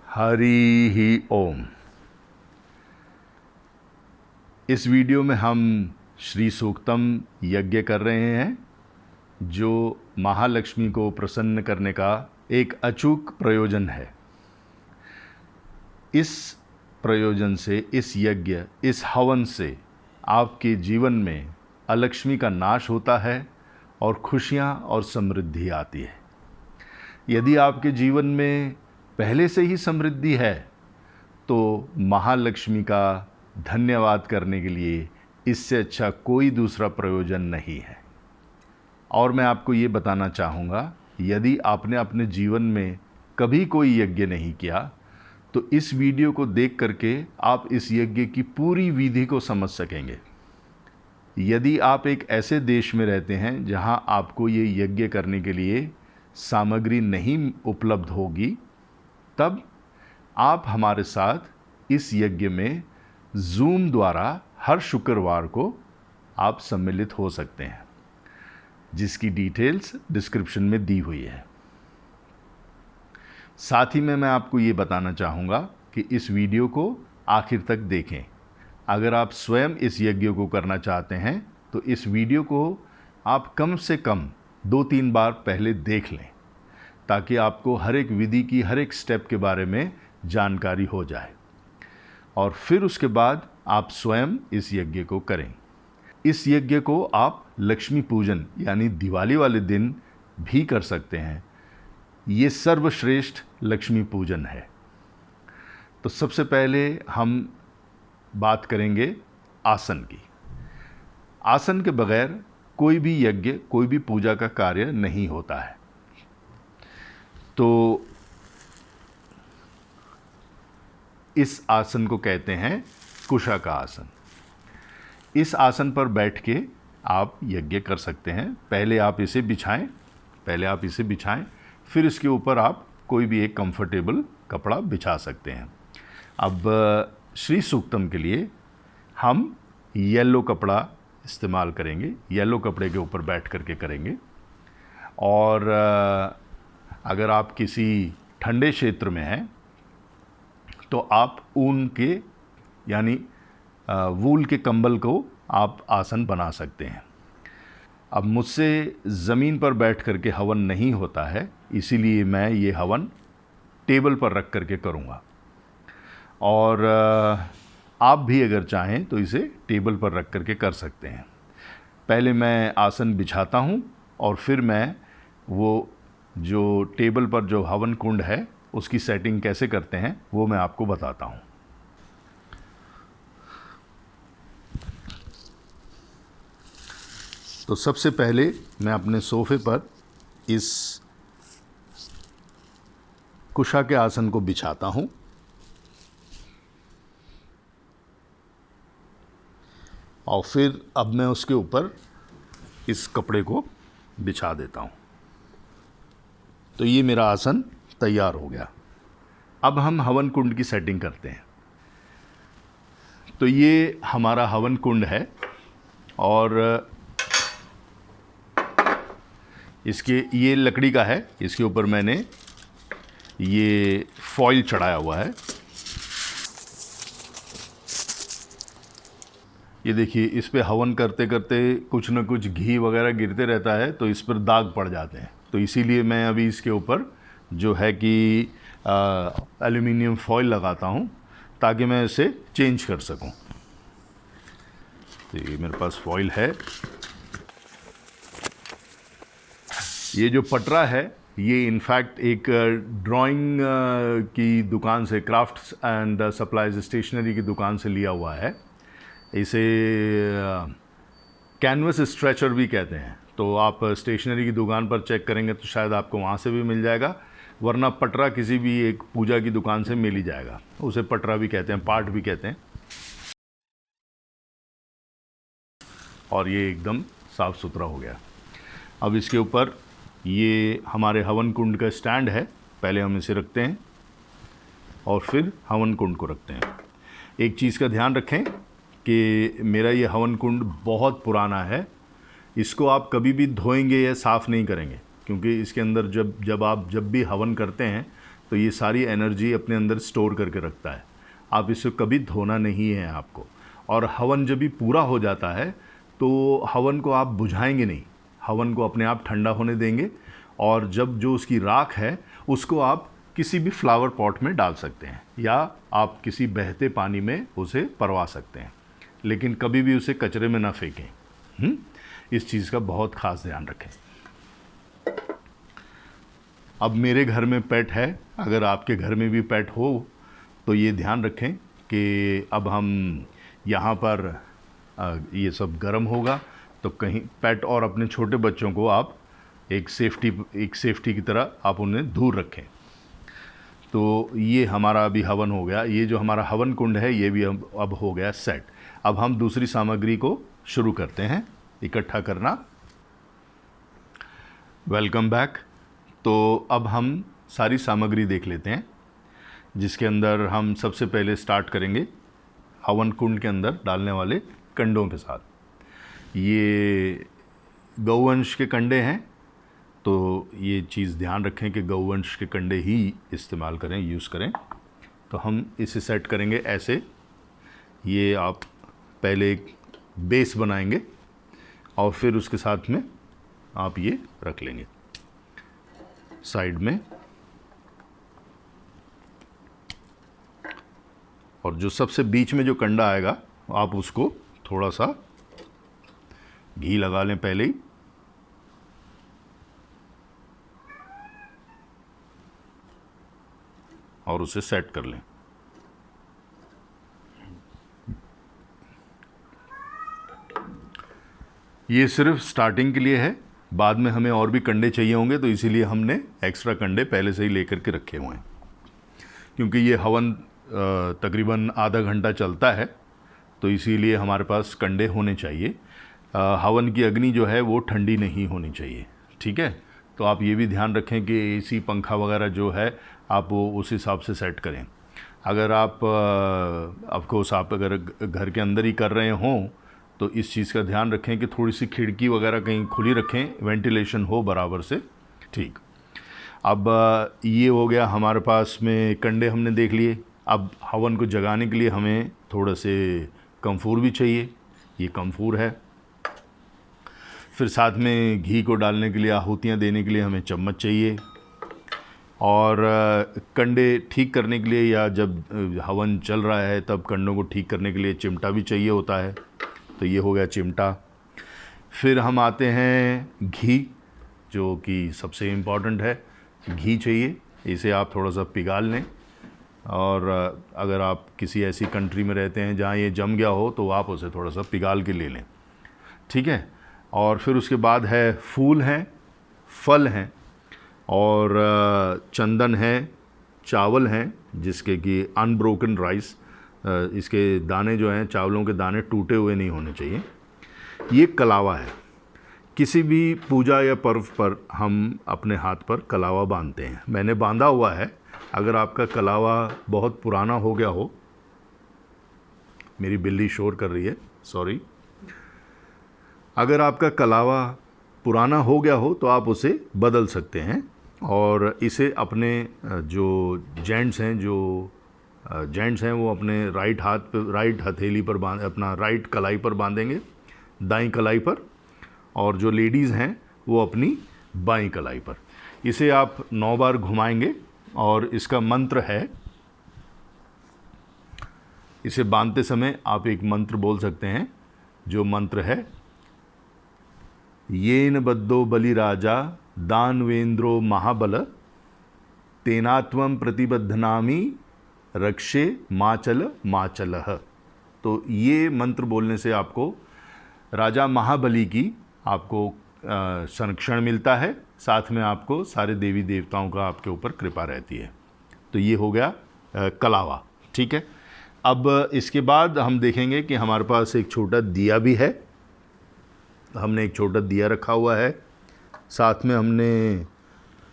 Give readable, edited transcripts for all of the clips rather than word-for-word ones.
हरि ही ओम। इस वीडियो में हम श्री सूक्तम यज्ञ कर रहे हैं, जो महालक्ष्मी को प्रसन्न करने का एक अचूक प्रयोजन है। इस प्रयोजन से, इस यज्ञ, इस हवन से आपके जीवन में अलक्ष्मी का नाश होता है और खुशियाँ और समृद्धि आती है। यदि आपके जीवन में पहले से ही समृद्धि है तो महालक्ष्मी का धन्यवाद करने के लिए इससे अच्छा कोई दूसरा प्रयोजन नहीं है। और मैं आपको ये बताना चाहूँगा, यदि आपने अपने जीवन में कभी कोई यज्ञ नहीं किया तो इस वीडियो को देख करके आप इस यज्ञ की पूरी विधि को समझ सकेंगे। यदि आप एक ऐसे देश में रहते हैं जहां आपको ये यज्ञ करने के लिए सामग्री नहीं उपलब्ध होगी, तब आप हमारे साथ इस यज्ञ में ज़ूम द्वारा हर शुक्रवार को आप सम्मिलित हो सकते हैं, जिसकी डिटेल्स डिस्क्रिप्शन में दी हुई है। साथ ही में मैं आपको ये बताना चाहूँगा कि इस वीडियो को आखिर तक देखें। अगर आप स्वयं इस यज्ञ को करना चाहते हैं तो इस वीडियो को आप कम से कम 2-3 बार पहले देख लें, ताकि आपको हर एक विधि की हर एक स्टेप के बारे में जानकारी हो जाए और फिर उसके बाद आप स्वयं इस यज्ञ को करें। इस यज्ञ को आप लक्ष्मी पूजन यानी दिवाली वाले दिन भी कर सकते हैं। ये सर्वश्रेष्ठ लक्ष्मी पूजन है। तो सबसे पहले हम बात करेंगे आसन की। आसन के बगैर कोई भी यज्ञ, कोई भी पूजा का कार्य नहीं होता है। तो इस आसन को कहते हैं कुशा का आसन। इस आसन पर बैठ के आप यज्ञ कर सकते हैं। पहले आप इसे बिछाएं, फिर इसके ऊपर आप कोई भी एक कंफर्टेबल कपड़ा बिछा सकते हैं। अब श्री सूक्तम के लिए हम येलो कपड़ा इस्तेमाल करेंगे। येलो कपड़े के ऊपर बैठ करके करेंगे। और अगर आप किसी ठंडे क्षेत्र में हैं तो आप ऊन के यानी वूल के कंबल को आप आसन बना सकते हैं। अब मुझसे ज़मीन पर बैठ करके हवन नहीं होता है, इसीलिए मैं ये हवन टेबल पर रख करके करूँगा। और आप भी अगर चाहें तो इसे टेबल पर रख करके कर सकते हैं। पहले मैं आसन बिछाता हूँ और फिर मैं वो जो टेबल पर जो हवन कुंड है उसकी सेटिंग कैसे करते हैं वो मैं आपको बताता हूँ। तो सबसे पहले मैं अपने सोफे पर इस कुशा के आसन को बिछाता हूँ और फिर अब मैं उसके ऊपर इस कपड़े को बिछा देता हूँ। तो ये मेरा आसन तैयार हो गया। अब हम हवन कुंड की सेटिंग करते हैं। तो ये हमारा हवन कुंड है और ये लकड़ी का है। इसके ऊपर मैंने ये फॉइल चढ़ाया हुआ है। ये देखिए, इस पे हवन करते करते कुछ न कुछ घी वगैरह गिरते रहता है तो इस पर दाग पड़ जाते हैं। तो इसीलिए मैं अभी इसके ऊपर जो है कि एल्युमिनियम फॉइल लगाता हूँ ताकि मैं इसे चेंज कर सकूँ। तो ये मेरे पास फॉइल है। ये जो पटरा है ये इनफैक्ट एक ड्राइंग की दुकान से, क्राफ्ट्स एंड सप्लाइज स्टेशनरी की दुकान से लिया हुआ है। इसे कैनवस स्ट्रेचर भी कहते हैं। तो आप स्टेशनरी की दुकान पर चेक करेंगे तो शायद आपको वहाँ से भी मिल जाएगा, वरना पटरा किसी भी एक पूजा की दुकान से मिल ही जाएगा। उसे पटरा भी कहते हैं, पाट भी कहते हैं। और ये एकदम साफ़ सुथरा हो गया। अब इसके ऊपर ये हमारे हवन कुंड का स्टैंड है। पहले हम इसे रखते हैं और फिर हवन कुंड को रखते हैं। एक चीज़ का ध्यान रखें कि मेरा ये हवन कुंड बहुत पुराना है। इसको आप कभी भी धोएंगे या साफ़ नहीं करेंगे, क्योंकि इसके अंदर जब आप भी हवन करते हैं तो ये सारी एनर्जी अपने अंदर स्टोर करके रखता है। आप इसे कभी धोना नहीं है आपको। और हवन जब भी पूरा हो जाता है तो हवन को आप बुझाएंगे नहीं, हवन को अपने आप ठंडा होने देंगे, और जब जो उसकी राख है उसको आप किसी भी फ्लावर पॉट में डाल सकते हैं या आप किसी बहते पानी में उसे परवा सकते हैं, लेकिन कभी भी उसे कचरे में ना फेंकें। इस चीज़ का बहुत ख़ास ध्यान रखें। अब मेरे घर में पेट है, अगर आपके घर में भी पेट हो तो ये ध्यान रखें कि अब हम यहाँ पर ये सब गर्म होगा तो कहीं पेट और अपने छोटे बच्चों को आप एक सेफ्टी की तरह आप उन्हें दूर रखें। तो ये हमारा अभी हवन हो गया। ये जो हमारा हवन कुंड है ये भी अब हो गया सेट। अब हम दूसरी सामग्री को शुरू करते हैं इकट्ठा करना। Welcome back. तो अब हम सारी सामग्री देख लेते हैं, जिसके अंदर हम सबसे पहले स्टार्ट करेंगे हवन कुंड के अंदर डालने वाले कंडों के साथ। ये गौवंश के कंडे हैं, तो ये चीज़ ध्यान रखें कि गौवंश के कंडे ही इस्तेमाल करें, यूज़ करें। तो हम इसे सेट करेंगे ऐसे। ये आप पहले एक बेस बनाएंगे और फिर उसके साथ में आप ये रख लेंगे साइड में। और जो सबसे बीच में जो कंडा आएगा आप उसको थोड़ा सा घी लगा लें पहले ही, और उसे सेट कर लें। ये सिर्फ स्टार्टिंग के लिए है, बाद में हमें और भी कंडे चाहिए होंगे, तो इसीलिए हमने एक्स्ट्रा कंडे पहले से ही लेकर के रखे हुए हैं। क्योंकि ये हवन तकरीबन आधा घंटा चलता है, तो इसीलिए हमारे पास कंडे होने चाहिए। हवन की अग्नि जो है वो ठंडी नहीं होनी चाहिए, ठीक है। तो आप ये भी ध्यान रखें कि एसी पंखा वगैरह जो है आप वो उस हिसाब से सेट करें। अगर आप ऑफकोर्स आप अगर घर के अंदर ही कर रहे हों तो इस चीज़ का ध्यान रखें कि थोड़ी सी खिड़की वगैरह कहीं खुली रखें, वेंटिलेशन हो बराबर से, ठीक। अब ये हो गया हमारे पास में कंडे हमने देख लिए। अब हवन को जगाने के लिए हमें थोड़ा से कम्फूर भी चाहिए, ये कम्फूर है। फिर साथ में घी को डालने के लिए, आहुतियाँ देने के लिए हमें चम्मच चाहिए। और कंडे ठीक करने के लिए या जब हवन चल रहा है तब कंडों को ठीक करने के लिए चिमटा भी चाहिए होता है, तो ये हो गया चिमटा। फिर हम आते हैं घी, जो कि सबसे इम्पॉर्टेंट है। घी चाहिए, इसे आप थोड़ा सा पिघाल लें, और अगर आप किसी ऐसी कंट्री में रहते हैं जहाँ ये जम गया हो तो आप उसे थोड़ा सा पिघाल के ले लें, ठीक है। और फिर उसके बाद है फूल हैं, फल हैं, और चंदन है, चावल हैं जिसके कि अनब्रोकन राइस, इसके दाने जो हैं, चावलों के दाने टूटे हुए नहीं होने चाहिए। ये कलावा है। किसी भी पूजा या पर्व पर हम अपने हाथ पर कलावा बांधते हैं। मैंने बांधा हुआ है। अगर आपका कलावा बहुत पुराना हो गया हो, मेरी बिल्ली शोर कर रही है, सॉरी। अगर आपका कलावा पुराना हो गया हो तो आप उसे बदल सकते हैं, और इसे अपने जो जेंट्स हैं वो अपने राइट हाथ पे, राइट हथेली पर अपना राइट कलाई पर बांधेंगे, दाईं कलाई पर, और जो लेडीज़ हैं वो अपनी बाईं कलाई पर। इसे आप 9 बार घुमाएंगे, और इसका मंत्र है, इसे बांधते समय आप एक मंत्र बोल सकते हैं, जो मंत्र है, येन बद्धो बलिराजा दानवेंद्रो महाबल तेनात्वं प्रतिबद्धनामि रक्षे माचल माचलः। तो ये मंत्र बोलने से आपको राजा महाबली की आपको संरक्षण मिलता है, साथ में आपको सारे देवी देवताओं का आपके ऊपर कृपा रहती है। तो ये हो गया कलावा, ठीक है। अब इसके बाद हम देखेंगे कि हमारे पास एक छोटा दिया भी है। हमने एक छोटा दिया रखा हुआ है, साथ में हमने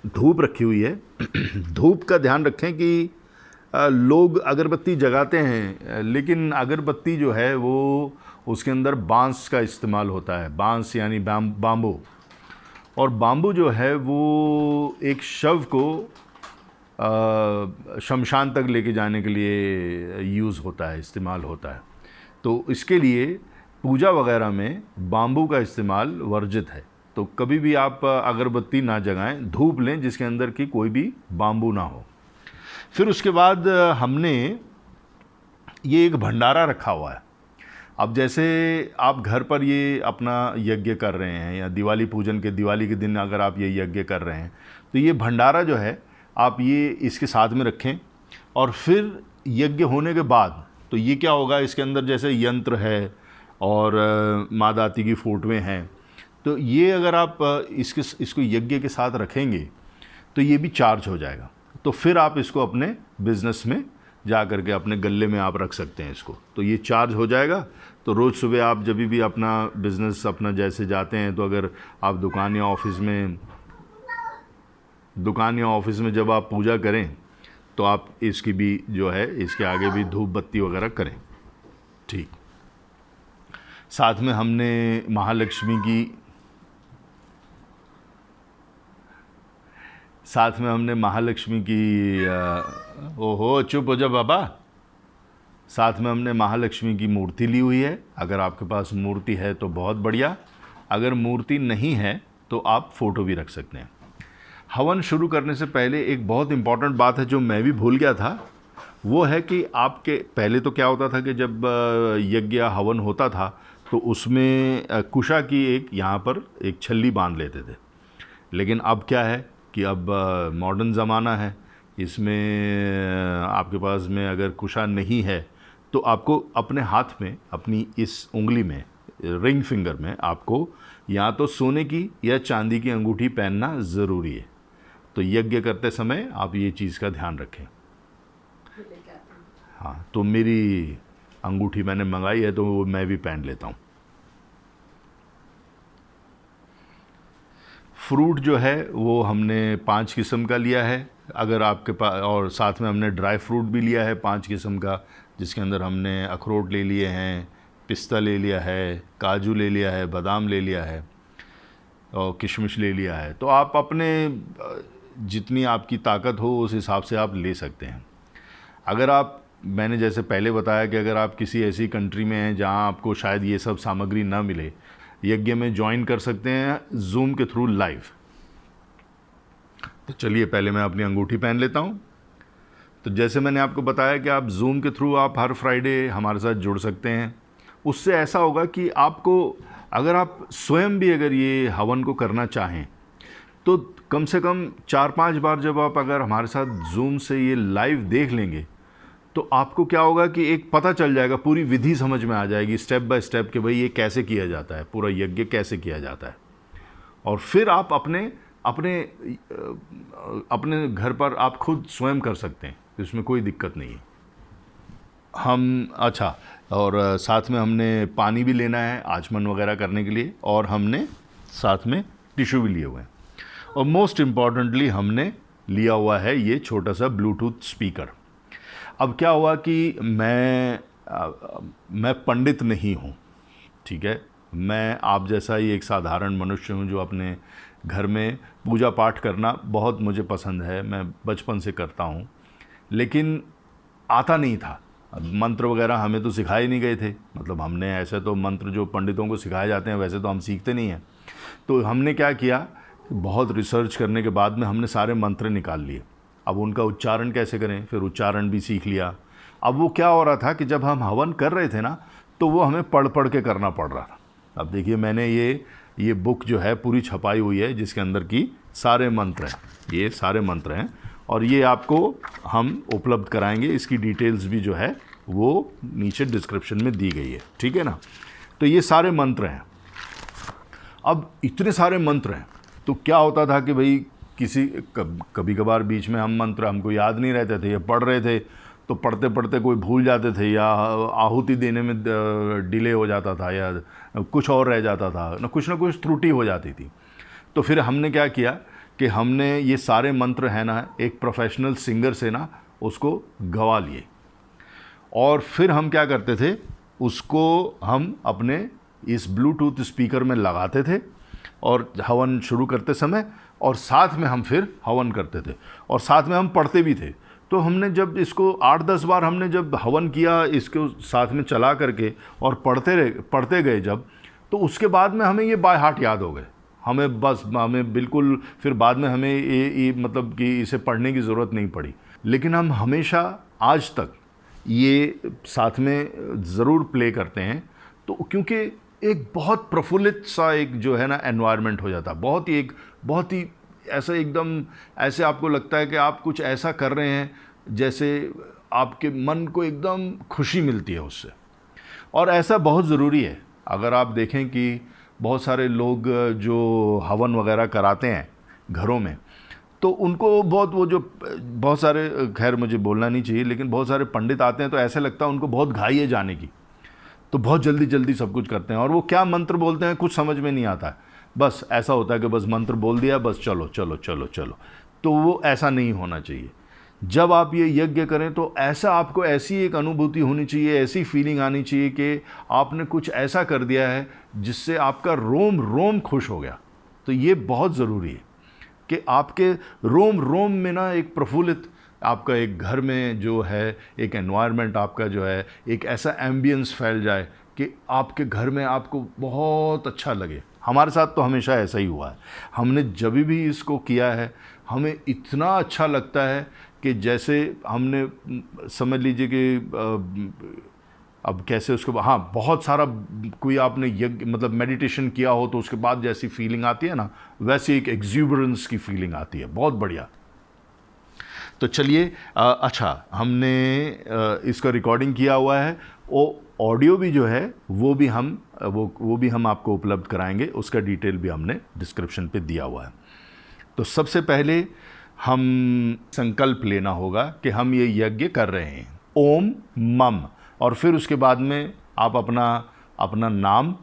धूप रखी हुई है। धूप का ध्यान रखें कि लोग अगरबत्ती जगाते हैं, लेकिन अगरबत्ती जो है वो उसके अंदर बांस का इस्तेमाल होता है। बांस यानी बाम्बू, और बाम्बू जो है वो एक शव को शमशान तक लेके जाने के लिए यूज़ होता है, इस्तेमाल होता है। तो इसके लिए पूजा वगैरह में बाम्बू का इस्तेमाल वर्जित है। तो कभी भी आप अगरबत्ती ना जगाएं, धूप लें जिसके अंदर की कोई भी बाम्बू ना हो। फिर उसके बाद हमने ये एक भंडारा रखा हुआ है। अब जैसे आप घर पर ये अपना यज्ञ कर रहे हैं या दिवाली के दिन अगर आप ये यज्ञ कर रहे हैं, तो ये भंडारा जो है आप ये इसके साथ में रखें। और फिर यज्ञ होने के बाद तो ये क्या होगा, इसके अंदर जैसे यंत्र है और माँ दाती की फ़ोटोएँ हैं, तो ये अगर आप इसको यज्ञ के साथ रखेंगे तो ये भी चार्ज हो जाएगा। तो फिर आप इसको अपने बिज़नेस में जा कर के अपने गले में आप रख सकते हैं इसको, तो ये चार्ज हो जाएगा। तो रोज़ सुबह आप जब भी अपना बिज़नेस अपना जैसे जाते हैं, तो अगर आप दुकान या ऑफिस में जब आप पूजा करें तो आप इसकी भी जो है इसके आगे भी धूप बत्ती वगैरह करें। ठीक, साथ में हमने महालक्ष्मी की ओहो चुप हो जा बाबा। साथ में हमने महालक्ष्मी की मूर्ति ली हुई है। अगर आपके पास मूर्ति है तो बहुत बढ़िया, अगर मूर्ति नहीं है तो आप फ़ोटो भी रख सकते हैं। हवन शुरू करने से पहले एक बहुत इम्पॉर्टेंट बात है जो मैं भी भूल गया था, वो है कि आपके पहले तो क्या होता था कि जब यज्ञ या हवन होता था तो उसमें कुशा की एक यहाँ पर एक छल्ली बांध लेते थे। लेकिन अब क्या है कि अब मॉडर्न ज़माना है, इसमें आपके पास में अगर कुशा नहीं है तो आपको अपने हाथ में अपनी इस उंगली में रिंग फिंगर में आपको या तो सोने की या चांदी की अंगूठी पहनना ज़रूरी है। तो यज्ञ करते समय आप ये चीज़ का ध्यान रखें। हाँ, तो मेरी अंगूठी मैंने मंगाई है तो वो मैं भी पहन लेता हूँ। फ्रूट जो है वो हमने 5 किस्म का लिया है अगर आपके पास, और साथ में हमने ड्राई फ्रूट भी लिया है 5 किस्म का, जिसके अंदर हमने अखरोट ले लिए हैं, पिस्ता ले लिया है, काजू ले लिया है, बादाम ले लिया है और किशमिश ले लिया है। तो आप अपने जितनी आपकी ताकत हो उस हिसाब से आप ले सकते हैं। अगर आप, मैंने जैसे पहले बताया कि अगर आप किसी ऐसी कंट्री में हैं जहां आपको शायद ये सब सामग्री ना मिले, यज्ञ में ज्वाइन कर सकते हैं जूम के थ्रू लाइव। तो चलिए पहले मैं अपनी अंगूठी पहन लेता हूं। तो जैसे मैंने आपको बताया कि आप जूम के थ्रू आप हर फ्राइडे हमारे साथ जुड़ सकते हैं। उससे ऐसा होगा कि आपको, अगर आप स्वयं भी अगर ये हवन को करना चाहें तो कम से कम 4-5 बार जब आप अगर हमारे साथ जूम से ये लाइव देख लेंगे तो आपको क्या होगा कि एक पता चल जाएगा, पूरी विधि समझ में आ जाएगी स्टेप बाय स्टेप कि भाई ये कैसे किया जाता है, पूरा यज्ञ कैसे किया जाता है। और फिर आप अपने घर पर आप खुद स्वयं कर सकते हैं, इसमें कोई दिक्कत नहीं है। अच्छा, और साथ में हमने पानी भी लेना है आचमन वगैरह करने के लिए, और हमने साथ में टिश्यू भी लिए हुए हैं, और मोस्ट इम्पॉर्टेंटली हमने लिया हुआ है ये छोटा सा ब्लूटूथ स्पीकर। अब क्या हुआ कि मैं पंडित नहीं हूँ, ठीक है, मैं आप जैसा ही एक साधारण मनुष्य हूँ जो अपने घर में पूजा पाठ करना बहुत मुझे पसंद है, मैं बचपन से करता हूँ, लेकिन आता नहीं था। मंत्र वगैरह हमें तो सिखाए नहीं गए थे, मतलब हमने ऐसे तो मंत्र जो पंडितों को सिखाए जाते हैं वैसे तो हम सीखते नहीं हैं। तो हमने क्या किया, बहुत रिसर्च करने के बाद में हमने सारे मंत्र निकाल लिए। अब उनका उच्चारण कैसे करें, फिर उच्चारण भी सीख लिया। अब वो क्या हो रहा था कि जब हम हवन कर रहे थे ना तो वो हमें पढ़ पढ़ के करना पड़ रहा था। अब देखिए मैंने ये बुक जो है पूरी छपाई हुई है जिसके अंदर की सारे मंत्र हैं, ये सारे मंत्र हैं, और ये आपको हम उपलब्ध कराएंगे। इसकी डिटेल्स भी जो है वो नीचे डिस्क्रिप्शन में दी गई है, ठीक है ना। तो ये सारे मंत्र हैं। अब इतने सारे मंत्र हैं तो क्या होता था कि भाई कभी कभार बीच में हम मंत्र हमको याद नहीं रहते थे, या पढ़ रहे थे तो पढ़ते पढ़ते कोई भूल जाते थे, या आहुति देने में डिले हो जाता था, या कुछ और रह जाता था, ना कुछ त्रुटि हो जाती थी। तो फिर हमने क्या किया कि हमने ये सारे मंत्र हैं ना एक प्रोफेशनल सिंगर से ना उसको गवा लिए, और फिर हम क्या करते थे, उसको हम अपने इस ब्लूटूथ स्पीकर में लगाते थे और हवन शुरू करते समय और साथ में हम फिर हवन करते थे और साथ में हम पढ़ते भी थे। तो हमने जब इसको 8-10 बार हमने जब हवन किया इसको साथ में चला करके और पढ़ते गए जब, तो उसके बाद में हमें ये बाय हार्ट याद हो गए। हमें बिल्कुल फिर बाद में हमें ये मतलब कि इसे पढ़ने की ज़रूरत नहीं पड़ी। लेकिन हम हमेशा आज तक ये साथ में ज़रूर प्ले करते हैं। तो क्योंकि एक बहुत प्रफुल्लित सा एक जो है ना एनवायरनमेंट हो जाता है, बहुत ही ऐसा एकदम ऐसे आपको लगता है कि आप कुछ ऐसा कर रहे हैं जैसे आपके मन को एकदम खुशी मिलती है उससे। और ऐसा बहुत ज़रूरी है। अगर आप देखें कि बहुत सारे लोग जो हवन वगैरह कराते हैं घरों में, तो उनको बहुत सारे, खैर मुझे बोलना नहीं चाहिए, लेकिन बहुत सारे पंडित आते हैं तो ऐसा लगता है उनको बहुत घाई है जाने की, तो बहुत जल्दी जल्दी सब कुछ करते हैं और वो क्या मंत्र बोलते हैं कुछ समझ में नहीं आता है। बस ऐसा होता है कि बस मंत्र बोल दिया, बस चलो चलो चलो चलो। तो वो ऐसा नहीं होना चाहिए। जब आप ये यज्ञ करें तो ऐसा आपको ऐसी एक अनुभूति होनी चाहिए, ऐसी फीलिंग आनी चाहिए कि आपने कुछ ऐसा कर दिया है जिससे आपका रोम रोम खुश हो गया। तो ये बहुत ज़रूरी है कि आपके रोम रोम में ना एक प्रफुल्लित आपका एक घर में जो है एक एनवायरनमेंट आपका जो है एक ऐसा एम्बियंस फैल जाए कि आपके घर में आपको बहुत अच्छा लगे। हमारे साथ तो हमेशा ऐसा ही हुआ है। हमने जब भी इसको किया है हमें इतना अच्छा लगता है कि जैसे हमने समझ लीजिए कि अब कैसे उसको, हाँ, बहुत सारा कोई आपने यज्ञ मतलब मेडिटेशन किया हो तो उसके बाद जैसी फीलिंग आती है ना, वैसी एक एक्सूबरेंस की फीलिंग आती है, बहुत बढ़िया। तो चलिए, अच्छा, हमने इसका रिकॉर्डिंग किया हुआ है, वो ऑडियो भी जो है वो भी हम आपको उपलब्ध कराएंगे, उसका डिटेल भी हमने डिस्क्रिप्शन पे दिया हुआ है। तो सबसे पहले हम संकल्प लेना होगा कि हम ये यज्ञ कर रहे हैं, ओम मम, और फिर उसके बाद में आप अपना नाम,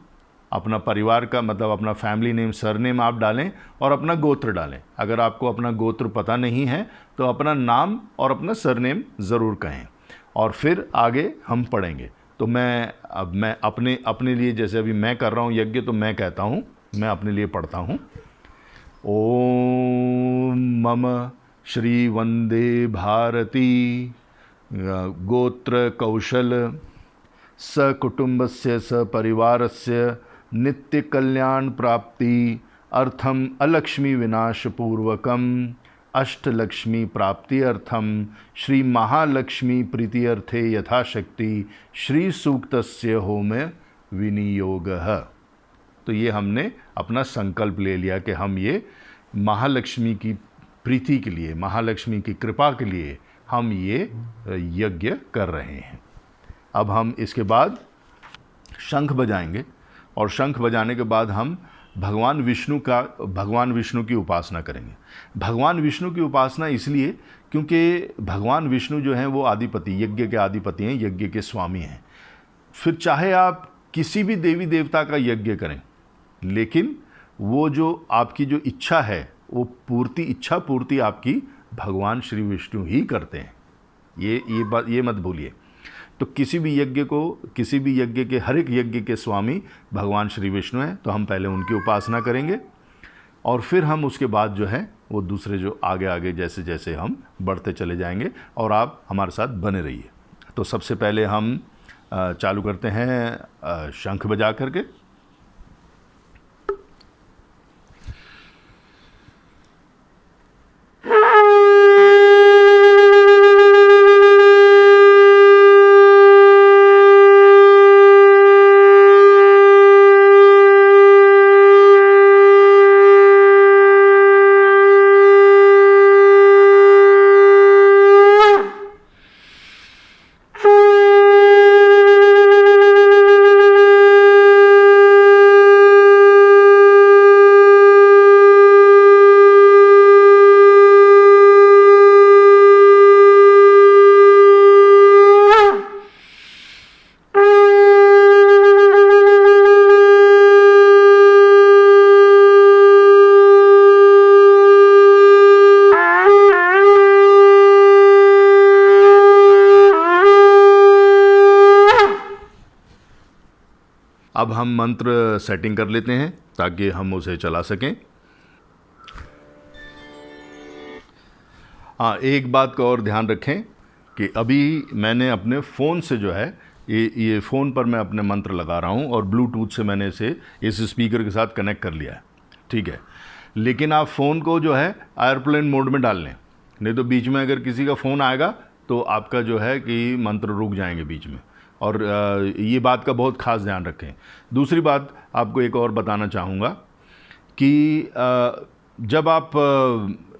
अपना परिवार का मतलब अपना फैमिली नेम, सरनेम आप डालें और अपना गोत्र डालें। अगर आपको अपना गोत्र पता नहीं है तो अपना नाम और अपना सरनेम ज़रूर कहें और फिर आगे हम पढ़ेंगे। तो मैं अपने लिए, जैसे अभी मैं कर रहा हूँ यज्ञ, तो मैं कहता हूँ, मैं अपने लिए पढ़ता हूँ। ओम मम श्री वंदे भारती गोत्र कौशल सकुटुंबस्य सपरिवारस्य नित्य कल्याण प्राप्ति अर्थम अलक्ष्मी विनाश पूर्वकम अष्टलक्ष्मी प्राप्ति अर्थम श्री महालक्ष्मी प्रीति अर्थे यथाशक्ति श्री सूक्तस्य होम विनियोगः। तो ये हमने अपना संकल्प ले लिया कि हम ये महालक्ष्मी की प्रीति के लिए, महालक्ष्मी की कृपा के लिए हम ये यज्ञ कर रहे हैं। अब हम इसके बाद शंख बजाएंगे और शंख बजाने के बाद हम भगवान विष्णु की उपासना करेंगे। भगवान विष्णु की उपासना इसलिए क्योंकि भगवान विष्णु जो हैं वो आदिपति, यज्ञ के आदिपति हैं, यज्ञ के स्वामी हैं। फिर चाहे आप किसी भी देवी देवता का यज्ञ करें, लेकिन वो जो आपकी जो इच्छा है वो इच्छा पूर्ति आपकी भगवान श्री विष्णु ही करते हैं। ये मत भूलिए। तो किसी भी यज्ञ के हर एक यज्ञ के स्वामी भगवान श्री विष्णु हैं, तो हम पहले उनकी उपासना करेंगे और फिर हम उसके बाद जो है वो दूसरे जो आगे जैसे जैसे हम बढ़ते चले जाएंगे और आप हमारे साथ बने रहिए। तो सबसे पहले हम चालू करते हैं शंख बजा करके। अब हम मंत्र सेटिंग कर लेते हैं ताकि हम उसे चला सकें। हाँ, एक बात का और ध्यान रखें कि अभी मैंने अपने फ़ोन से जो है ये फ़ोन पर मैं अपने मंत्र लगा रहा हूँ और ब्लूटूथ से मैंने इसे इस स्पीकर के साथ कनेक्ट कर लिया है, ठीक है। लेकिन आप फ़ोन को जो है एयरप्लेन मोड में डाल लें, नहीं तो बीच में अगर किसी का फ़ोन आएगा तो आपका जो है कि मंत्र रुक जाएंगे बीच में, और ये बात का बहुत ख़ास ध्यान रखें। दूसरी बात आपको एक और बताना चाहूँगा कि जब आप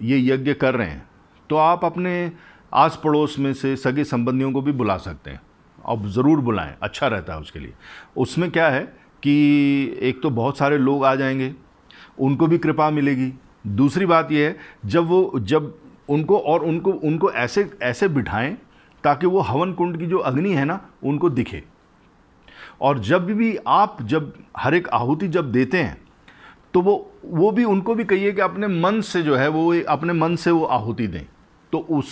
ये यज्ञ कर रहे हैं तो आप अपने आस पड़ोस में से सगे संबंधियों को भी बुला सकते हैं, अब ज़रूर बुलाएं, अच्छा रहता है उसके लिए। उसमें क्या है कि एक तो बहुत सारे लोग आ जाएंगे, उनको भी कृपा मिलेगी। दूसरी बात यह है जब उनको ऐसे बिठाएं ताकि वो हवन कुंड की जो अग्नि है ना उनको दिखे, और जब भी आप हर एक आहुति जब देते हैं तो वो भी उनको भी कहिए कि अपने मन से जो है वो अपने मन से वो आहुति दें। तो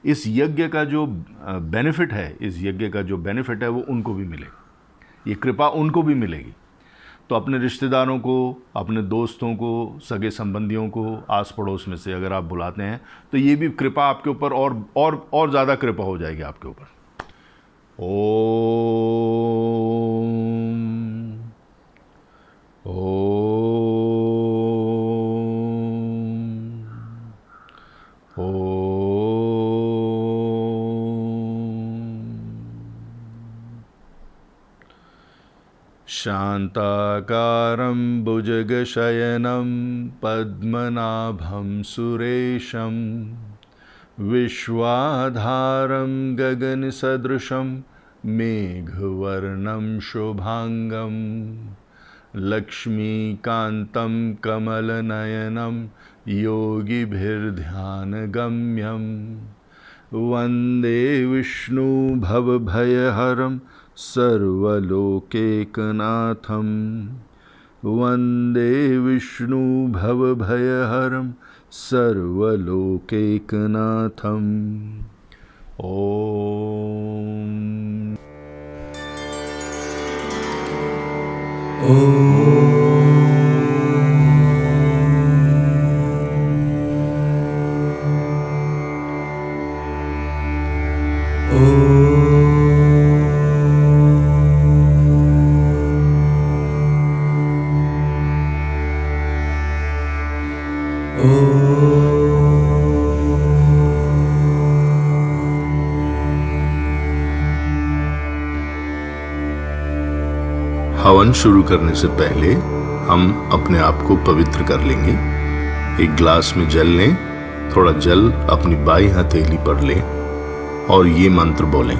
इस यज्ञ का जो बेनिफिट है वो उनको भी मिलेगा, ये कृपा उनको भी मिलेगी। तो अपने रिश्तेदारों को, अपने दोस्तों को, सगे संबंधियों को, आस पड़ोस में से अगर आप बुलाते हैं तो ये भी कृपा आपके ऊपर और ज़्यादा कृपा हो जाएगी आपके ऊपर। शान्ताकारं भुजगशयनं पद्मनाभं सुरेशं विश्वाधारं गगनसदृशं मेघवर्णं शुभांगं लक्ष्मीकान्तं कमलनयनं योगिभिर्ध्यानगम्यं वन्दे विष्णु भवभयहरं सर्वलोकैकनाथं वन्दे विष्णु भवभयहरं सर्वलोकैकनाथम्। हवन शुरू करने से पहले हम अपने आप को पवित्र कर लेंगे। एक ग्लास में जल लें, थोड़ा जल अपनी बाईं हथेली पर लें और ये मंत्र बोलें।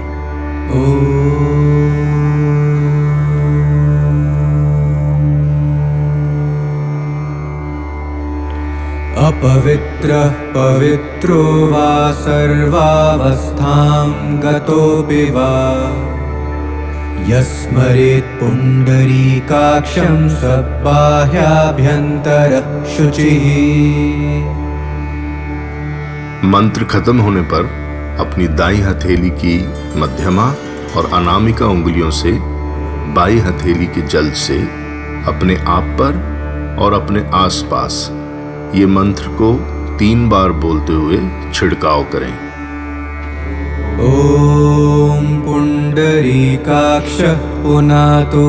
अपवित्रः पवित्रो वा सर्वावस्थां गतोऽपि वा यस्मरेत् पुण्डरीकाक्षं सबाह्याभ्यन्तरः शुचिः। मंत्र खत्म होने पर अपनी दाईं हथेली की मध्यमा और अनामिका उंगलियों से बाईं हथेली के जल से अपने आप पर और अपने आसपास ये मंत्र को 3 बार बोलते हुए छिड़काव करें। ॐ पुण्डरीकाक्षः पुनातु,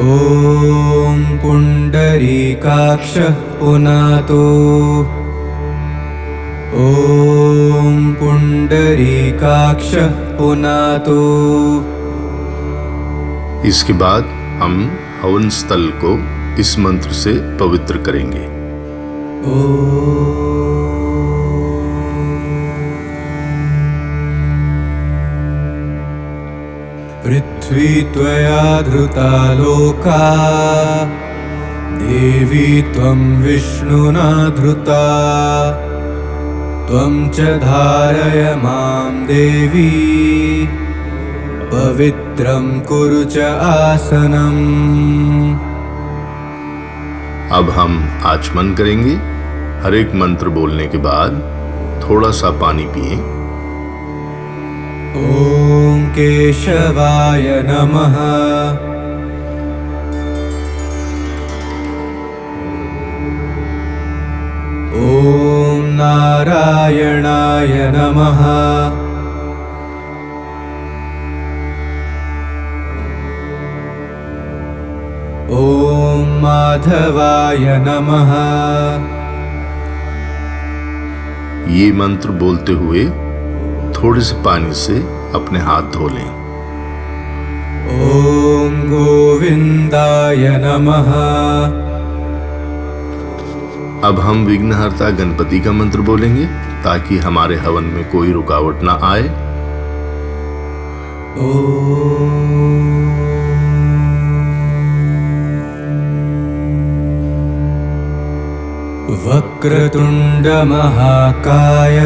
ॐ पुण्डरीकाक्षः पुनातु, ॐ पुण्डरीकाक्षः पुनातु। इसके बाद हम हवन स्थल को इस मंत्र से पवित्र करेंगे। पृथ्वी त्वया धृता लोका, देवी त्वं विष्णुना धृता, त्वं च धारय मां देवी, पवित्रं कुरु च आसनम्। अब हम आचमन करेंगे। हर एक मंत्र बोलने के बाद थोड़ा सा पानी पिएं। ॐ केशवाय नमः, ॐ नारायणाय नमः। ॐ माधवाय नमः। ये मंत्र बोलते हुए थोड़े से पानी से अपने हाथ धो लें। ॐ गोविन्दाय नमः। अब हम विघ्नहर्ता गणपति का मंत्र बोलेंगे ताकि हमारे हवन में कोई रुकावट ना आए। वक्रतुण्ड महाकाय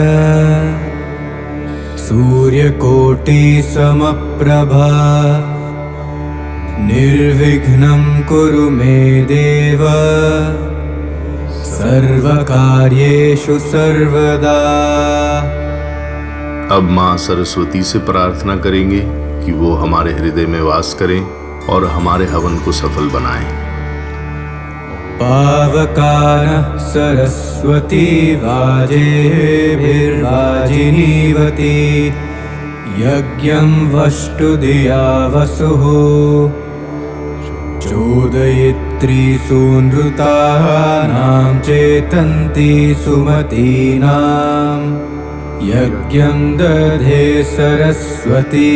सूर्यकोटि समप्रभा निर्विघ्नं कुरु मे देव सर्वकार्येषु सर्वदा। अब माँ सरस्वती से प्रार्थना करेंगे कि वो हमारे हृदय में वास करें और हमारे हवन को सफल बनाएं। पावकानः सरस्वती वाजेभिर्वाजिनीवती यज्ञं वष्टुधिया वसुः चोदयित्री सूनृतानां चेतन्ति सुमतीनां यज्ञं दधे सरस्वती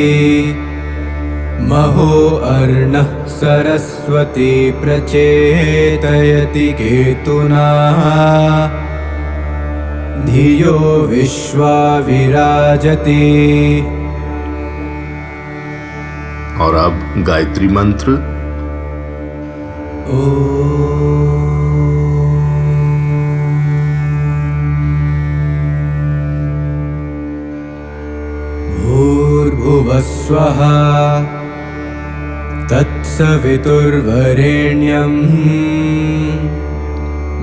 महो अर्णः सरस्वती प्रचेतयति केतुना धियो विश्वा विराजति। और अब गायत्री मंत्र। भूर्भुवस्वः तत्सवितुर्वरेण्यं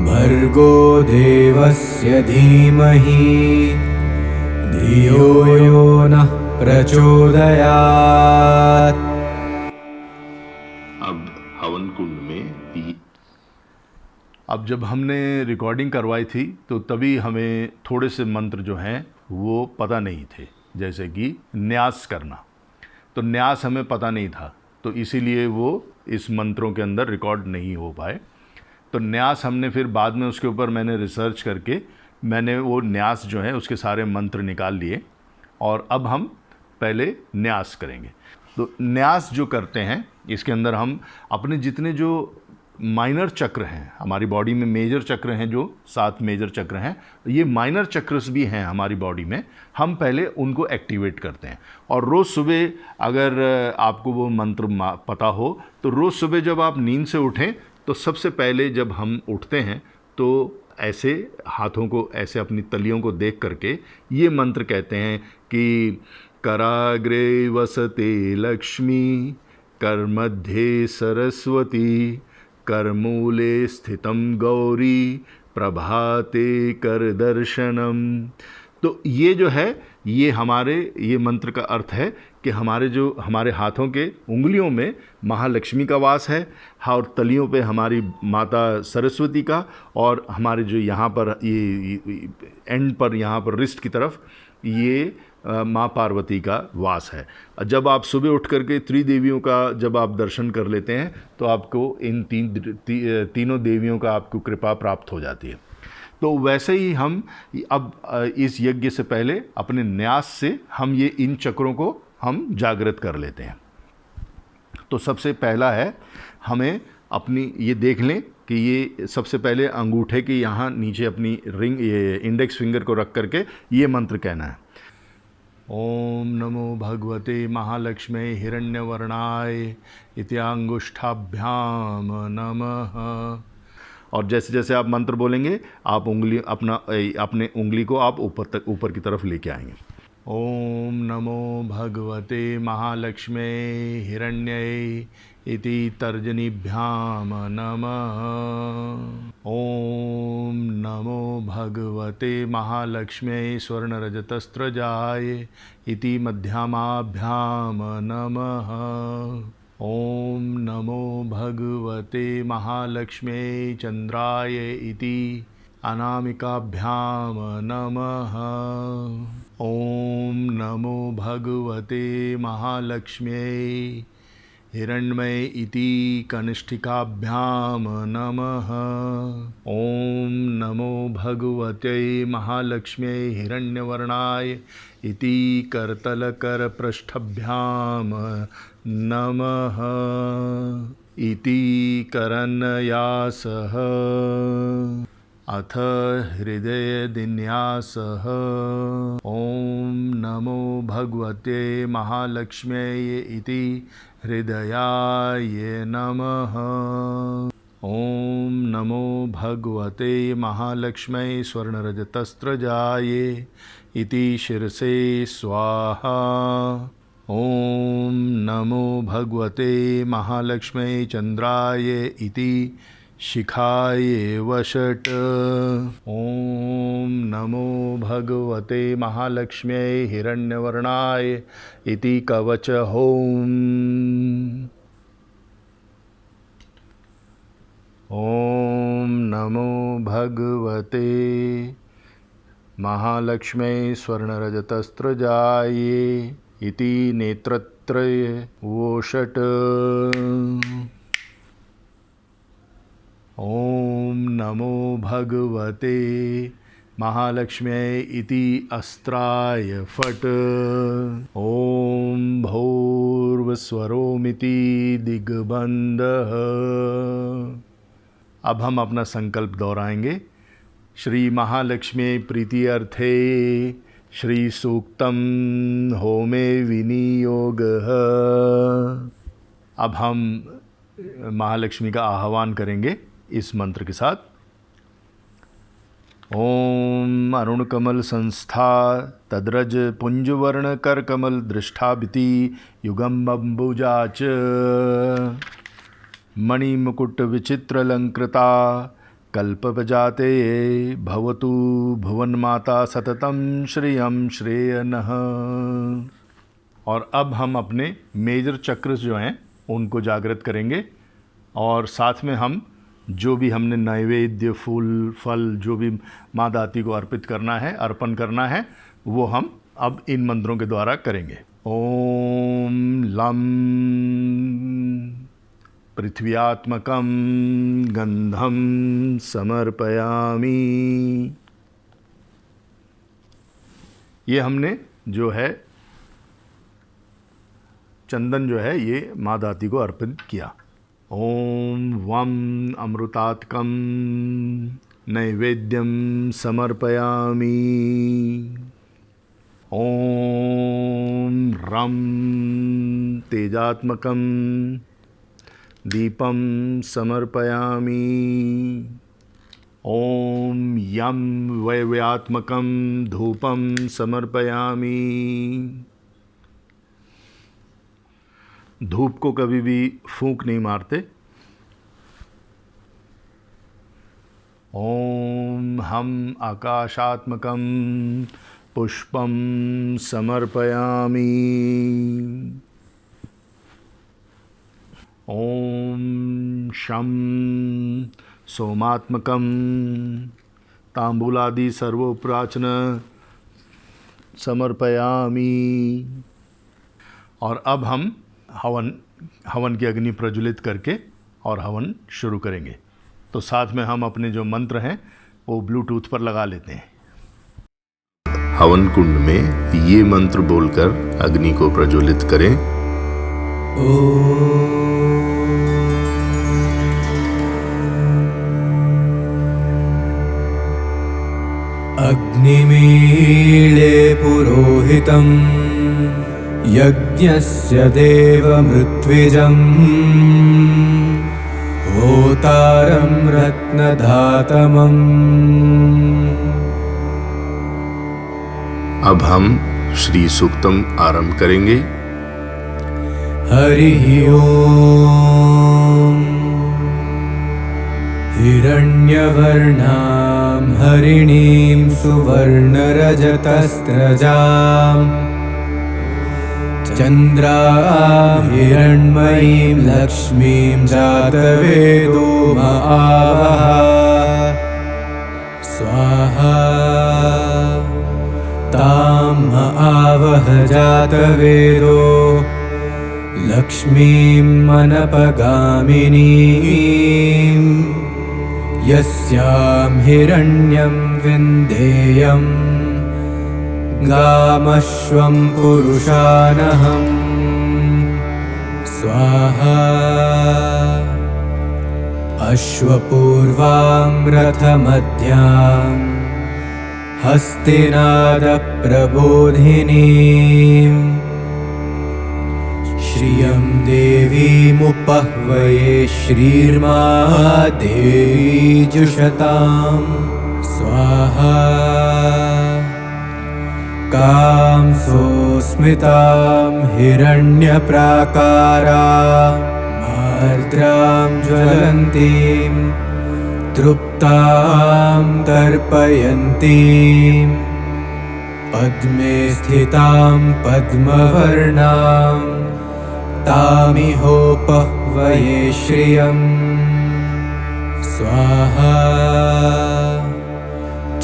भर्गो देवस्य धीमहि धियो यो नः प्रचोदयात्। अब हवन कुंड में अब जब हमने रिकॉर्डिंग करवाई थी तो तभी हमें थोड़े से मंत्र जो हैं वो पता नहीं थे, जैसे कि न्यास करना। तो न्यास हमें पता नहीं था, तो इसीलिए वो इस मंत्रों के अंदर रिकॉर्ड नहीं हो पाए। तो न्यास हमने फिर बाद में उसके ऊपर मैंने रिसर्च करके मैंने वो न्यास जो है उसके सारे मंत्र निकाल लिए और अब हम पहले न्यास करेंगे। तो न्यास जो करते हैं इसके अंदर हम अपने जितने जो माइनर चक्र हैं, हमारी बॉडी में मेजर चक्र हैं, जो 7 मेजर चक्र हैं, ये माइनर चक्रस भी हैं हमारी बॉडी में, हम पहले उनको एक्टिवेट करते हैं। और रोज़ सुबह अगर आपको वो मंत्र पता हो तो रोज़ सुबह जब आप नींद से उठें तो सबसे पहले जब हम उठते हैं तो ऐसे हाथों को ऐसे अपनी तलियों को देख करके ये मंत्र कहते हैं कि कराग्रे वसते लक्ष्मी करमध्ये सरस्वती करमूले स्थितं गौरी प्रभाते कर दर्शनम। तो ये जो है ये मंत्र का अर्थ है कि हमारे हाथों के उंगलियों में महालक्ष्मी का वास है, और तलियों पे हमारी माता सरस्वती का, और हमारे जो यहाँ पर ये एंड पर यहाँ पर रिस्ट की तरफ ये माँ पार्वती का वास है। जब आप सुबह उठ करके त्रिदेवियों का जब आप दर्शन कर लेते हैं तो आपको इन तीनों देवियों का आपको कृपा प्राप्त हो जाती है। तो वैसे ही हम अब इस यज्ञ से पहले अपने न्यास से हम ये इन चक्रों को हम जागृत कर लेते हैं। तो सबसे पहला है, हमें अपनी ये देख लें कि ये सबसे पहले अंगूठे के यहाँ नीचे अपनी रिंग, ये इंडेक्स फिंगर को रख करके ये मंत्र कहना है। ओम नमो भगवते महालक्ष्मी हिरण्यवर्णाय इत्यांगुष्ठाभ्याम नमः। और जैसे जैसे आप मंत्र बोलेंगे आप अपने उंगली को आप ऊपर की तरफ लेके आएंगे। ओम नमो भगवते महालक्ष्मी हिरण्यै इति तर्जनीभ्याम नमः। ओम नमो भगवते महालक्ष्मी स्वर्णरजतस्त्रजाय इति मध्यमाभ्याम नमः। ओम नमो भगवते महालक्ष्मी चंद्राय इति अनामिकाभ्याम नमः। ओम नमो भगवते महालक्ष्म्यै हिरण्मय इति कनिष्ठिकाभ्याम नमः। ओम नमो भगवते महालक्ष्म्यै हिरण्यवर्णाय इति करतलकरपृष्ठभ्याम नमः। इति करन्यासः अथ हृदयदिन्यासः। ओम नमो भगवते महालक्ष्म्यै इति हृदयाय नमः। ओम नमो भगवते महालक्ष्म्यै स्वर्णरजतस्रजाय इति शिरसे स्वाहा। ओम नमो भगवते महालक्ष्म्यै चंद्राय इति शिखाय वषट्। ओम नमो भगवते महालक्ष्म्यै हिरण्यवर्णाय इति कवच होम। ओम नमो भगवते महालक्ष्म्यै स्वर्णरजतस्रजाय इति नेत्रत्रय वोषट्। ओम नमो भगवते महालक्ष्म्यै इति अस्त्राय फट्। ओम भूर्वस्वरोमिति दिग्बन्धः। अब हम अपना संकल्प दोहराएंगे। श्री महालक्ष्मी प्रीति अर्थे श्री सूक्तम होमे विनियोगः। अब हम महालक्ष्मी का आह्वान करेंगे इस मंत्र के साथ। ओम अरुण कमल संस्था तद्रज पुंजवर्ण कर कमल दृष्टाभिति युगम अम्बुजाच मणिमुकुट विचित्रलंकृता कल्पजाते भवतु भुवनमाता सततम श्रियं श्रेयनः। और अब हम अपने मेजर चक्र जो हैं उनको जागृत करेंगे और साथ में हम जो भी हमने नैवेद्य फूल फल जो भी माँ दाती को अर्पित करना है अर्पण करना है वो हम अब इन मंत्रों के द्वारा करेंगे। ओम लम पृथ्व्यात्मकं गंधम समर्पयामि। ये हमने जो है चंदन जो है ये माँ दाती को अर्पित किया। ओम वम अमृतात्कं नैवेद्यम समर्पयामि। ओम रम तेजात्मकं दीपं समर्पयामि। ओम यम वैव्यात्मकं धूपं समर्पयामि। धूप को कभी भी फूंक नहीं मारते। ओम हम आकाशात्मकं पुष्पं समर्पयामि। ओम शं सोमात्मकं तांबूलादि सर्वोपराचन समर्पयामि। और अब हम हवन की अग्नि प्रज्वलित करके और हवन शुरू करेंगे। तो साथ में हम अपने जो मंत्र हैं वो ब्लूटूथ पर लगा लेते हैं। हवन कुंड में ये मंत्र बोलकर अग्नि को प्रज्वलित करें। अग्निमीळे पुरोहितं यज्ञस्य देवमृत्विजं होतारं रत्नधातमम्। अब हम श्री सूक्तम आरंभ करेंगे। हरिः ओम। हिरण्यवर्णां हरिणीं सुवर्णरजतस्रजाम् चन्द्रां हिरण्मयीं लक्ष्मीं जातवेदो म आवह। स्वाहा ताम् आवह जातवेदो लक्ष्मीम् अनपगामिनीम् यस्यां हिरण्यं विन्देयम् गामश्वं पुरुषानहम् स्वाहा अश्वपूर्वां रथमध्यां हस्तिनादप्रबोधिनीं श्रियं देवीमुपह्वये श्रीर्मा देवी जुषतां स्वाहा कां सोऽस्मितां हिरण्यप्राकाराम् आर्द्रां ज्वलन्तीं तृप्तां तर्पयन्तीं पद्मे स्थितां पद्मवर्णां तामिहोपह्वये श्रियम् स्वाहा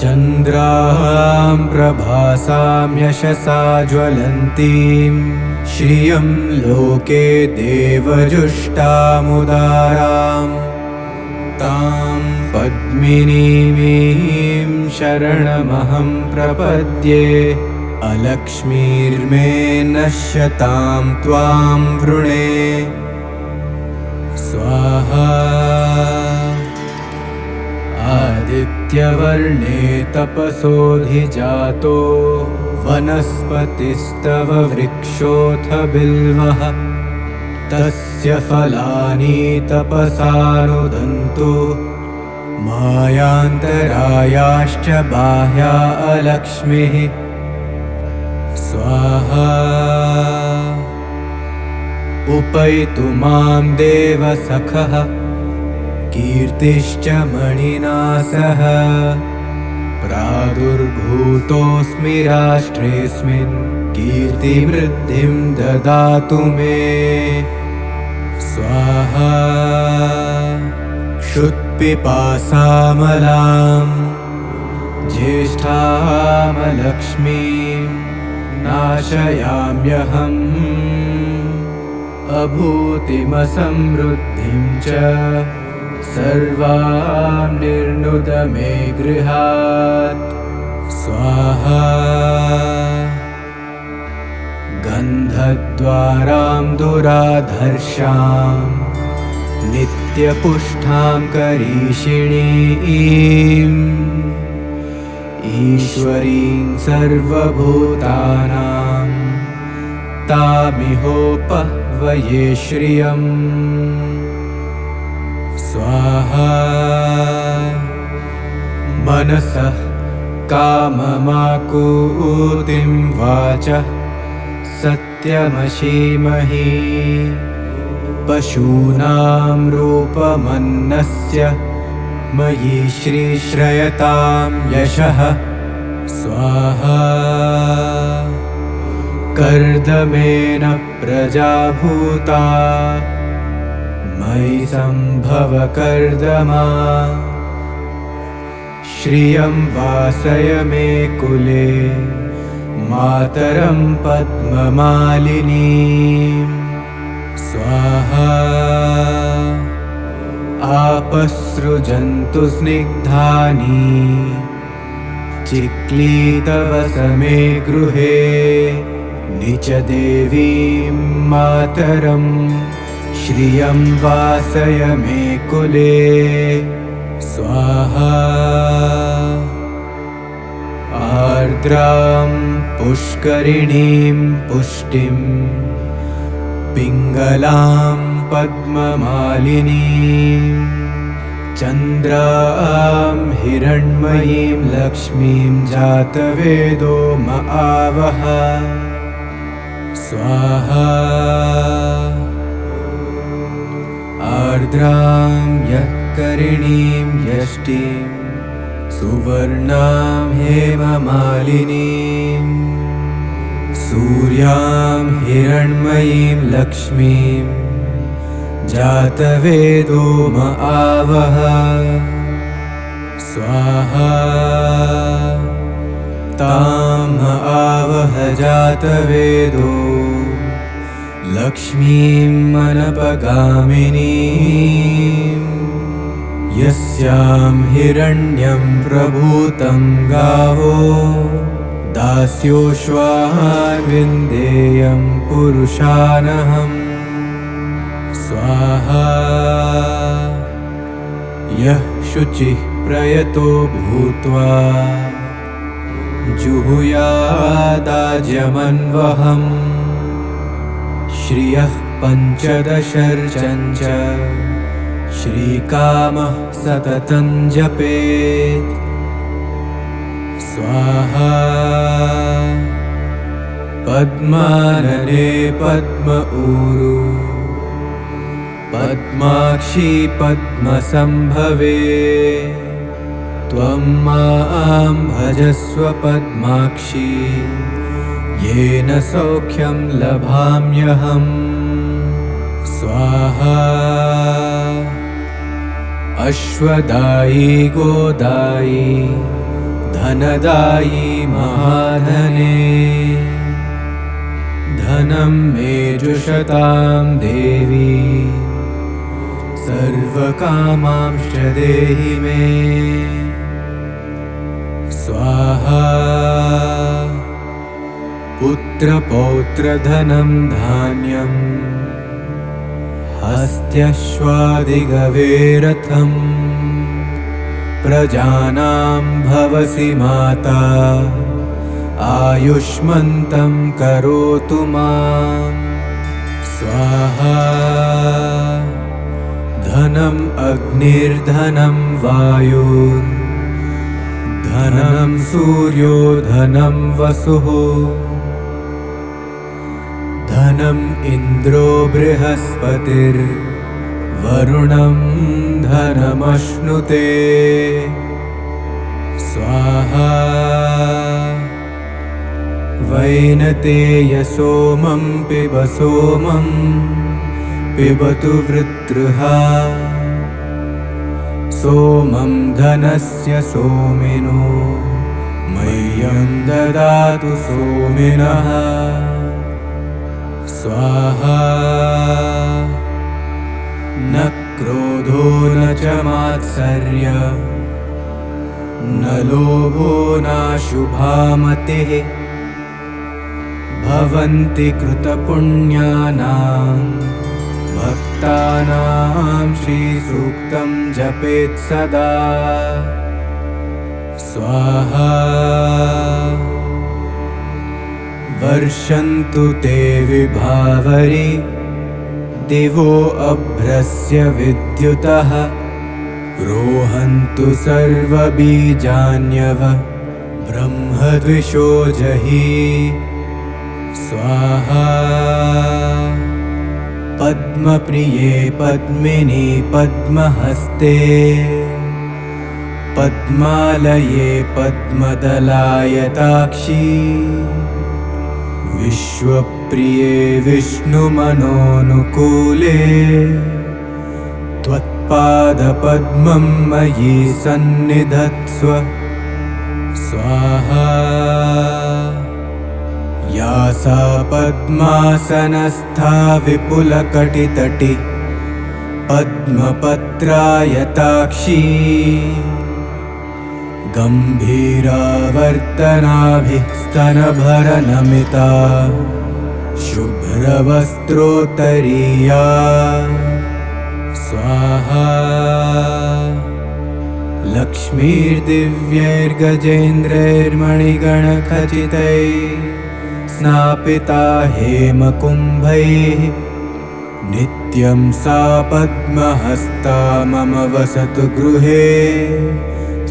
चन्द्रां प्रभासां यशसा ज्वलन्तीं श्रियं लोके देवजुष्टामुदारां तां पद्मिनीमीं शरणमहं प्रपद्ये अलक्ष्मीर्मे नश्यतां त्वां वृणे स्वाहा आदित्यवर्णे तपसोऽधिजातो वनस्पतिस्तव वृक्षोऽथ बिल्वः तस्य फलानि तपसानुदन्तु मायान्तरायाश्च बाह्या अलक्ष्मीः स्वाहा उपैतु मां देवसखः कीर्तिश्च मणिना सह प्रादुर्भूतोऽस्मि राष्ट्रेऽस्मिन् कीर्तिवृद्धिं ददातु मे स्वाहा क्षुत्पिपासामलां ज्येष्ठामलक्ष्मीं नाशयाम्यहम् अभूतिमसमृद्धिं च सर्वां निर्नुद मे गृहात् स्वाहा गन्धद्वारां दुराधर्षां नित्यपुष्टां करीषिणीं ईश्वरीं सर्वभूतानां तामिहोपह्वये श्रियम् स्वाहा मनसः काममाकूतिं वाचः सत्यमशीमहि पशूनां रूपमन्नस्य मयि श्रीश्रयतां यशः स्वाहा कर्दमेन प्रजाभूता मयि सम्भव कर्दमा श्रियं वासय मे कुले मातरं पद्ममालिनीं स्वाहा आपसृजन्तु स्निग्धानि चिक्लीतवस मे गृहे निचदेवीं मातरं श्रियं वासय मे कुले स्वाहा आर्द्रां पुष्करिणीं पुष्टिं पिङ्गलां पद्ममालिनीं चन्द्रां हिरण्मयीं लक्ष्मीं जातवेदो म आवह स्वाहा आर्द्रां यत्करिणीं यष्टिं सुवर्णां हेममालिनीं सूर्यां हिरण्मयीं लक्ष्मीं जातवेदो म आवह स्वाहा ताम आवह जातवेदो लक्ष्मीं मनपगामिनीं यस्यां हिरण्यं प्रभूतं गावो दास्योश्वाविन्देयं पुरुषानहम् स्वाहा यः शुचिः प्रयतो भूत्वा जुहुयादाज्यमन्वहम् श्रियः पञ्चदशर्चञ्च श्रीकामः सततं जपेत् स्वाहा पद्मानने पद्म ऊरु पद्माक्षी पद्मसंभवे त्वं मां भजस्व पद्माक्षी येन सौख्यं लभाम्यहम् स्वाहा अश्वदायी गोदायी धनदायी महाधने धनं मे जुषतां देवी सर्वकामांश्च देहि मे स्वाहा पुत्रपौत्रधनं धान्यं हस्त्यश्वादिगवेरथं प्रजानां भवसि माता आयुष्मन्तं करोतु मां स्वाहा धनम् अग्निर्धनं वायुर्धनं सूर्यो धनं वसुः धनम् इन्द्रो बृहस्पतिर्वरुणं धनमश्नुते स्वाहा वैनतेय सोमं पिब सोमं पिबतु वृत्रहा सोमं धनस्य सोमिनो मह्यं ददातु सोमिनः स्वाहा न क्रोधो न च मात्सर्य न लोभो नाशुभामतिः भवन्ति कृतपुण्यानां भक्तानां श्रीसूक्तं जपेत् सदा स्वाहा वर्षन्तु ते विभावरि दिवो अभ्रस्य विद्युतः रोहन्तु सर्वबीजान्यव ब्रह्मद्विषो जहि स्वाहा पद्मप्रिये पद्मिनी पद्महस्ते पद्मालये पद्मदलायताक्षी विश्वप्रिये विष्णुमनोनुकूले त्वत्पादपद्मं मयि सन्निधत्स्व स्वाहा या सा पद्मासनस्था विपुलकटितटी पद्मपत्रायताक्षी गम्भीरावर्तनाभिः स्तनभरनमिता शुभ्रवस्त्रोत्तरीया स्वाहा लक्ष्मीर्दिव्यैर्गजेन्द्रैर्मणिगणखचितैः स्नापिता हेमकुम्भैः नित्यं सा पद्महस्ता मम वसतु गृहे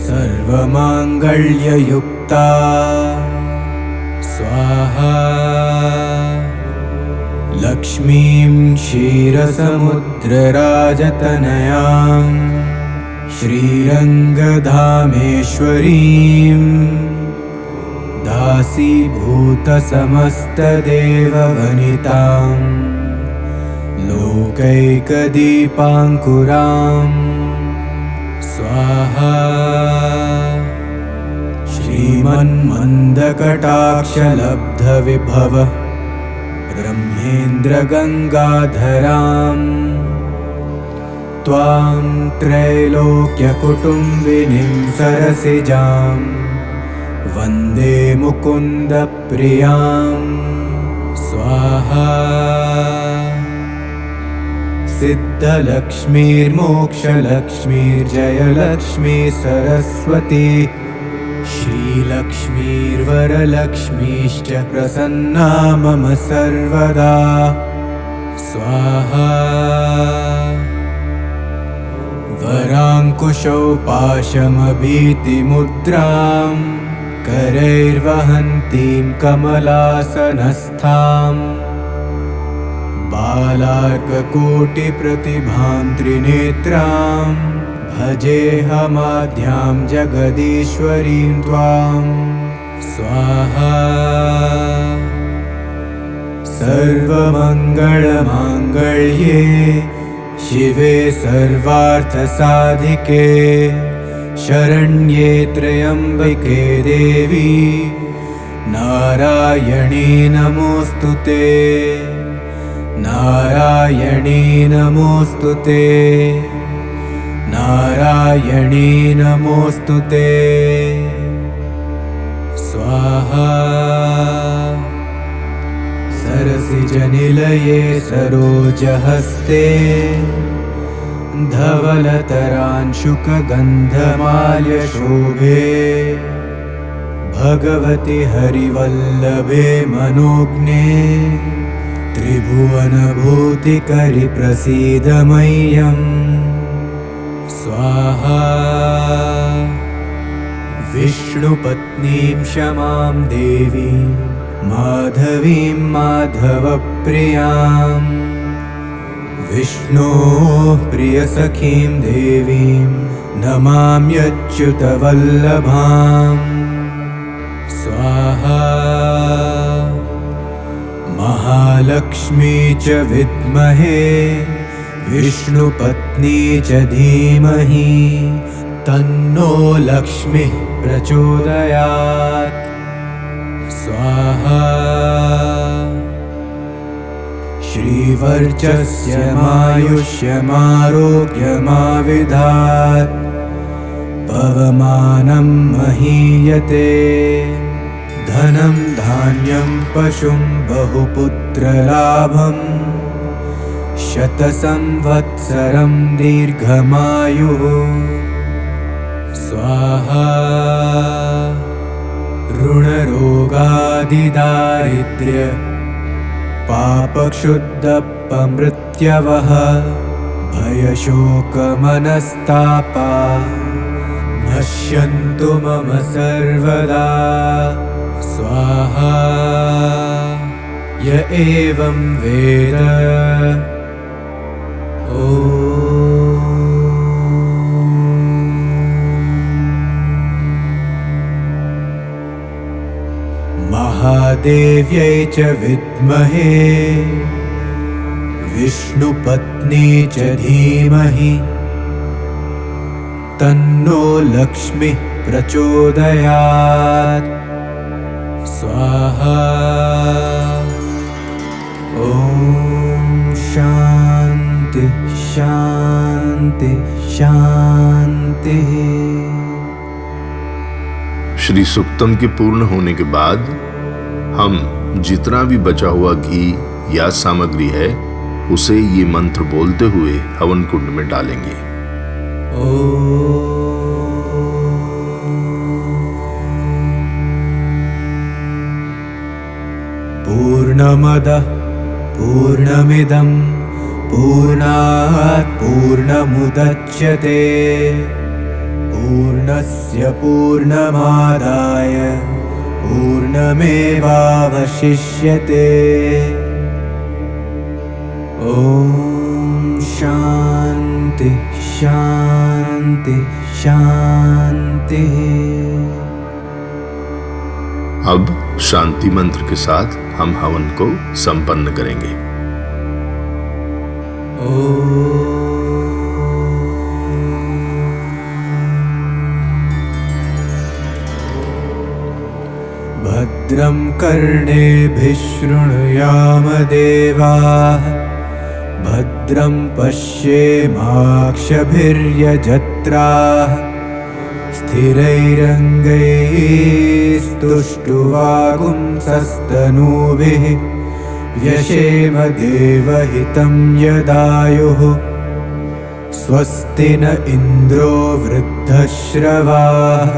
सर्वमाङ्गल्ययुक्ता स्वाहा लक्ष्मीं क्षीरसमुद्रराजतनयां श्रीरङ्गधामेश्वरीं दासीभूतसमस्तदेववनितां लोकैकदीपाङ्कुरां स्वाहा श्रीमन्मन्दकटाक्षलब्धविभव ब्रह्मेन्द्रगङ्गाधराम् त्वां त्रैलोक्यकुटुम्बिनीं सरसिजां वन्दे मुकुन्दप्रियां स्वाहा। सिद्धलक्ष्मीर्मोक्षलक्ष्मीर्जयलक्ष्मी सरस्वती श्रीलक्ष्मीर्वरलक्ष्मीश्च प्रसन्ना मम सर्वदा स्वाहा। वराङ्कुशौ पाशमभीतिमुद्रां करैर्वहन्तीं कमलासनस्थां बालार्ककोटिप्रतिभां त्रिनेत्रां भजेऽहमाद्यां जगदीश्वरीं त्वां स्वाहा। सर्वमङ्गलमाङ्गल्ये शिवे सर्वार्थसाधिके शरण्ये त्र्यम्बके देवी नारायणी नमोऽस्तुते नारायणी नमोऽस्तुते नारायणी नमोऽस्तुते स्वाहा। सरसिजनिलये सरोजहस्ते धवलतरांशुकगन्धमाल्यशोभे भगवति हरिवल्लभे मनोज्ञे त्रिभुवनभूतिकरि प्रसीद मह्यं स्वाहा। विष्णुपत्नीं क्षमां देवीं माधवीं माधवप्रियां विष्णोः प्रियसखीं देवीं नमाम्यच्युतवल्लभां स्वाहा। महालक्ष्मी च विद्महे विष्णुपत्नी च धीमहि तन्नो लक्ष्मीः प्रचोदयात् स्वाहा। श्रीवर्चस्यमायुष्यमारोग्यमाविधात् पवमानं महीयते धनं धान्यं पशुं बहुपुत्रलाभं शतसंवत्सरं दीर्घमायुः स्वाहा। ऋणरोगादिदारिद्र्य पापक्षुद्दपमृत्यवः भयशोकमनस्तापा नश्यन्तु मम सर्वदा स्वाहा। य एवं वेद महादेव्यै च विद्महे विष्णुपत्नी च धीमहि तन्नो लक्ष्मीः प्रचोदयात् स्वाहा। ॐ शान्ति शान्ति शान्तिः। श्री सुक्तम के पूर्ण होने के बाद हम जितना भी बचा हुआ घी या सामग्री है उसे ये मंत्र बोलते हुए हवन कुंड में डालेंगे। पूर्णमदः पूर्णमिदं पूर्णात् पूर्णमुदच्यते पूर्णस्य पूर्णमादाय पूर्णमेवावशिष्यते। ॐ शान्ति शान्ति शान्तिः। अब शांति मंत्र के साथ हम हवन को संपन्न करेंगे। भद्रं कर्णेभिः शृणुयाम देवाः भद्रं पश्येमाक्षभिर्यजत्राः स्थिरैरङ्गैः स्तुष्टुवागुंसस्तनूभिः व्यशेम देवहितं यदायुः स्वस्ति न इन्द्रो वृद्धश्रवाः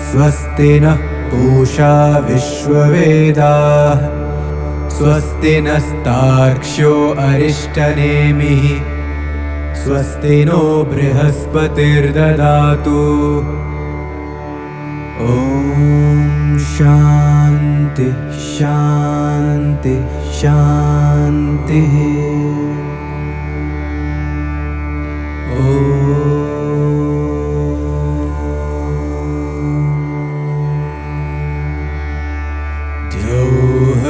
स्वस्ति नः पूषा विश्ववेदाः स्वस्ति नस्तार्क्ष्यो अरिष्टनेमिः स्वस्ति नो बृहस्पतिर्ददातु। ॐ शान्ति शान्ति शान्तिः। द्यौः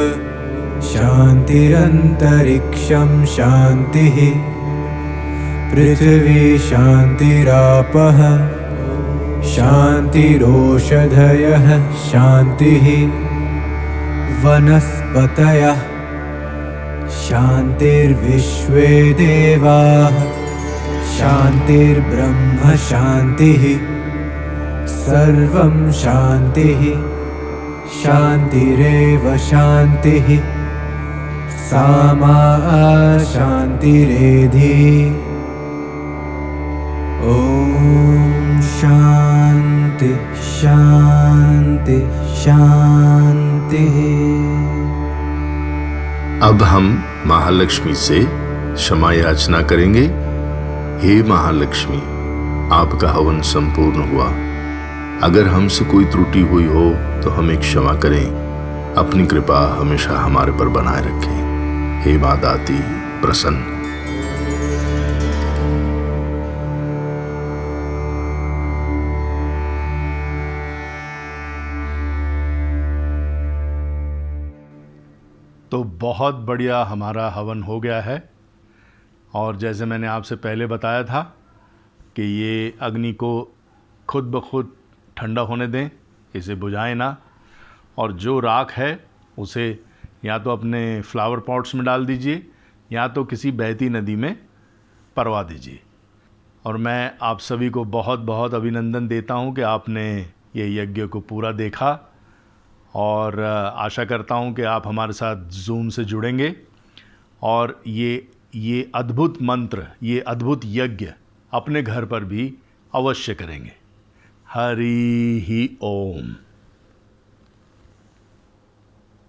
शान्तिरन्तरिक्षं शान्तिः पृथिवी शान्तिरापः शान्तिरोषधयः शान्तिः वनस्पतयः शान्तिर्विश्वे देवाः शान्तिर्ब्रह्म शान्तिः सर्वं शान्तिः शान्तिरेव शान्तिः सामा शान्तिरेधि। ॐ शान्ति शान्ति शान्तिः। अब हम महालक्ष्मी से क्षमा याचना करेंगे। हे महालक्ष्मी, आपका हवन संपूर्ण हुआ। अगर हमसे कोई त्रुटि हुई हो तो हमें क्षमा करें। अपनी कृपा हमेशा हमारे पर बनाए रखें। हे मां दाती प्रसन्न। तो बहुत बढ़िया हमारा हवन हो गया है। और जैसे मैंने आपसे पहले बताया था कि ये अग्नि को खुद ब खुद ठंडा होने दें, इसे बुझाएं ना। और जो राख है उसे या तो अपने फ्लावर पॉट्स में डाल दीजिए या तो किसी बहती नदी में परवा दीजिए। और मैं आप सभी को बहुत बहुत अभिनंदन देता हूँ कि आपने ये यज्ञ को पूरा देखा। और आशा करता हूँ कि आप हमारे साथ ज़ूम से जुड़ेंगे और ये अद्भुत मंत्र, ये अद्भुत यज्ञ अपने घर पर भी अवश्य करेंगे। हरि ही ओम।